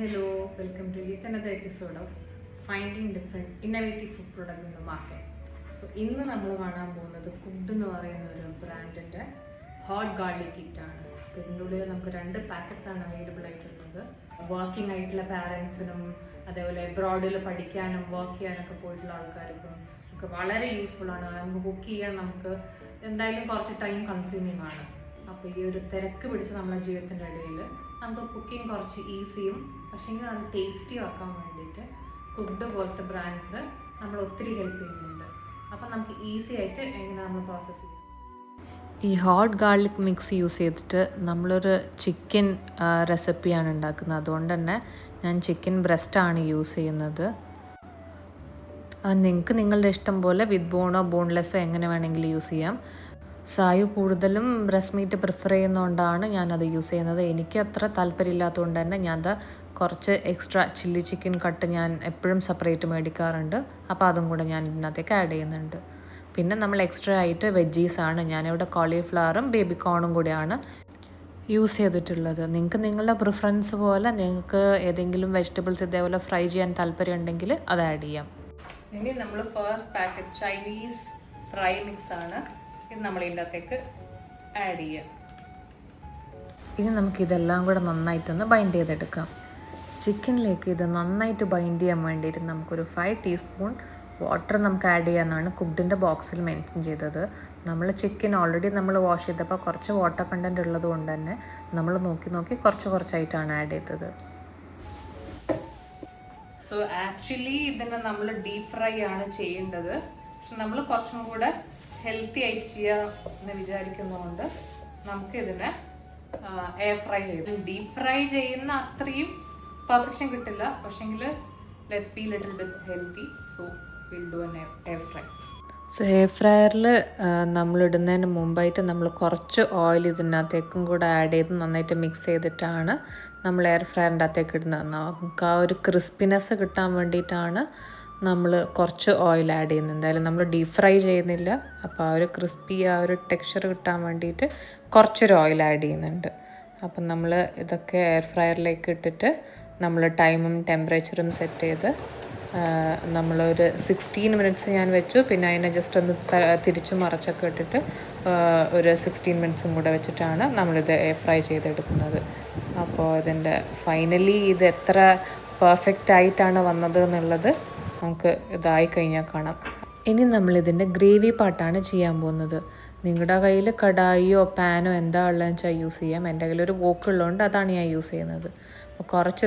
Hello, welcome to yet another episode of Finding Different Innovative Food Products in the Market. So, ഇന്ന് നമ്മൾ കാണാൻ പോകുന്നത് could എന്ന് പറയുന്ന ഒരു ബ്രാൻഡിൻ്റെ ഹോട്ട് ഗാർലിക് കിറ്റാണ്. അപ്പോൾ ഇതിൻ്റെ ഉള്ളിൽ നമുക്ക് 2 പാക്കറ്റ്സ് ആണ് അവൈലബിൾ ആയിട്ടുള്ളത്. വർക്കിംഗ് ആയിട്ടുള്ള പാരൻസിനും അതേപോലെ എബ്രോഡിൽ പഠിക്കാനും വർക്ക് ചെയ്യാനൊക്കെ പോയിട്ടുള്ള ആൾക്കാർക്കും ഒക്കെ വളരെ യൂസ്ഫുൾ ആണ്. നമുക്ക് കുക്ക് ചെയ്യാൻ നമുക്ക് എന്തായാലും കുറച്ച് ടൈം കൺസ്യൂമിങ് ആണ്. അപ്പോൾ ഈ ഒരു തിരക്ക് പിടിച്ച് നമ്മുടെ ജീവിതത്തിൻ്റെ ഇടയിൽ നമുക്ക് കുക്കിംഗ് കുറച്ച് ഈസിയും പക്ഷേങ്കിൽ അത് ടേസ്റ്റിയും ആക്കാൻ വേണ്ടിയിട്ട് കുഡ് പോലത്തെ ബ്രാൻഡ്സ് നമ്മൾ ഒത്തിരി ഹെൽപ്പ് ചെയ്യുന്നുണ്ട്. അപ്പം നമുക്ക് ഈസി ആയിട്ട് എങ്ങനെ നമ്മൾ പ്രോസസ്സ് ചെയ്യാം. ഈ ഹോട്ട് ഗാർലിക് മിക്സ് യൂസ് ചെയ്തിട്ട് നമ്മളൊരു ചിക്കൻ റെസിപ്പിയാണ് ഉണ്ടാക്കുന്നത്. അതുകൊണ്ട് തന്നെ ഞാൻ ചിക്കൻ ബ്രസ്റ്റാണ് യൂസ് ചെയ്യുന്നത്. നിങ്ങൾക്ക് നിങ്ങളുടെ ഇഷ്ടം പോലെ വിത്ത് ബോണോ ബോൺലെസ്സോ എങ്ങനെ വേണമെങ്കിലും യൂസ് ചെയ്യാം. സായു കൂടുതലും ബ്രസ്റ്റ് മീറ്റ് പ്രിഫർ ചെയ്യുന്നതുകൊണ്ടാണ് ഞാനത് യൂസ് ചെയ്യുന്നത്. എനിക്ക് അത്ര താല്പര്യമില്ലാത്തതുകൊണ്ട് തന്നെ ഞാനത് കുറച്ച് എക്സ്ട്രാ ചില്ലി ചിക്കൻ കട്ട് ഞാൻ എപ്പോഴും സെപ്പറേറ്റ് മേടിക്കാറുണ്ട്. അപ്പോൾ അതും കൂടെ ഞാൻ ഇതിനകത്തേക്ക് ആഡ് ചെയ്യുന്നുണ്ട്. പിന്നെ നമ്മൾ എക്സ്ട്രാ ആയിട്ട് വെജീസാണ്, ഞാനിവിടെ കോളിഫ്ലവറും ബേബി കോണും കൂടിയാണ് യൂസ് ചെയ്തിട്ടുള്ളത്. നിങ്ങൾക്ക് നിങ്ങളുടെ പ്രിഫറൻസ് പോലെ നിങ്ങൾക്ക് ഏതെങ്കിലും വെജിറ്റബിൾസ് ഇതേപോലെ ഫ്രൈ ചെയ്യാൻ താല്പര്യം ഉണ്ടെങ്കിൽ അത് ആഡ് ചെയ്യാം. ഇനി നമ്മൾ first packet Chinese fry mix ആണ്. ഇത് നമ്മൾ ഇതിനകത്തേക്ക് ആഡ് ചെയ്യാം. ഇനി നമുക്കിതെല്ലാം കൂടെ നന്നായിട്ടൊന്ന് ബൈൻഡ് ചെയ്തെടുക്കാം. ചിക്കനിലേക്ക് ഇത് നന്നായിട്ട് ബൈൻഡ് ചെയ്യാൻ വേണ്ടിയിട്ട് നമുക്കൊരു 5 ടീസ്പൂൺ വാട്ടർ നമുക്ക് ആഡ് ചെയ്യാമെന്നാണ് കുക്ഡിൻ്റെ ബോക്സിൽ മെൻഷൻ ചെയ്തത്. നമ്മൾ ചിക്കൻ ഓൾറെഡി നമ്മൾ വാഷ് ചെയ്തപ്പോൾ കുറച്ച് വാട്ടർ കണ്ടൻറ്റ് ഉള്ളത് കൊണ്ട് തന്നെ നമ്മൾ നോക്കി കുറച്ചായിട്ടാണ് ആഡ് ചെയ്തത്. സോ ആക്ച്വലി ഇതിനെ നമ്മൾ ഡീപ് ഫ്രൈ ആണ് ചെയ്യേണ്ടത്. പക്ഷെ നമ്മൾ കുറച്ചും കൂടെ ഹെൽത്തി ആയിട്ട് ചെയ്യുക എന്ന് വിചാരിക്കുന്നതുകൊണ്ട് നമുക്കിതിനെ എയർ ഫ്രൈ ചെയ്യും. ഡീപ് ഫ്രൈ ചെയ്യുന്ന അത്രയും പെർഫെക്ഷൻ കിട്ടില്ല, പക്ഷെങ്കിൽ let's be little bit healthy. So will do an air fry. So air ഫ്രയറിൽ നമ്മളിടുന്നതിന് മുമ്പായിട്ട് നമ്മൾ കുറച്ച് ഓയിൽ ഇതിനകത്തേക്കും കൂടെ ആഡ് ചെയ്ത് നന്നായിട്ട് മിക്സ് ചെയ്തിട്ടാണ് നമ്മൾ എയർ ഫ്രയറിൻ്റെ അകത്തേക്ക് ഇടുന്നത്. നമുക്ക് ആ ഒരു ക്രിസ്പിനെസ് കിട്ടാൻ വേണ്ടിയിട്ടാണ് നമ്മൾ കുറച്ച് ഓയിൽ ആഡ് ചെയ്യുന്നത്. എന്തായാലും നമ്മൾ ഡീപ് ഫ്രൈ ചെയ്യുന്നില്ല. അപ്പോൾ ആ ഒരു ക്രിസ്പി ആ ഒരു ടെക്സ്ചർ കിട്ടാൻ വേണ്ടിയിട്ട് കുറച്ചൊരു ഓയിൽ ആഡ് ചെയ്യുന്നുണ്ട്. അപ്പം നമ്മൾ ഇതൊക്കെ എയർ ഫ്രയറിലേക്ക് ഇട്ടിട്ട് നമ്മൾ ടൈമും ടെമ്പറേച്ചറും സെറ്റ് ചെയ്ത് നമ്മളൊരു 16 മിനിറ്റ്സ് ഞാൻ വെച്ചു. പിന്നെ അതിനെ ജസ്റ്റ് ഒന്ന് തിരിച്ചു മറച്ചൊക്കെ ഇട്ടിട്ട് ഒരു 16 മിനിറ്റ്സും കൂടെ വെച്ചിട്ടാണ് നമ്മളിത് എയർ ഫ്രൈ ചെയ്തെടുക്കുന്നത്. അപ്പോൾ ഇതിൻ്റെ ഫൈനലി ഇത് എത്ര പെർഫെക്റ്റ് ആയിട്ടാണ് വന്നത് എന്നുള്ളത് നമുക്ക് ഇതായി കഴിഞ്ഞാൽ കാണാം. ഇനി നമ്മളിതിൻ്റെ ഗ്രേവി പാർട്ടാണ് ചെയ്യാൻ പോകുന്നത്. നിങ്ങളുടെ കയ്യിൽ കടായിയോ പാനോ എന്താ ഉള്ളതെന്ന് വെച്ചാൽ യൂസ് ചെയ്യാം. എൻ്റെ കയ്യിലൊരു വോക്ക് ഉള്ളതുകൊണ്ട് അതാണ് ഞാൻ യൂസ് ചെയ്യുന്നത്. അപ്പോൾ കുറച്ച്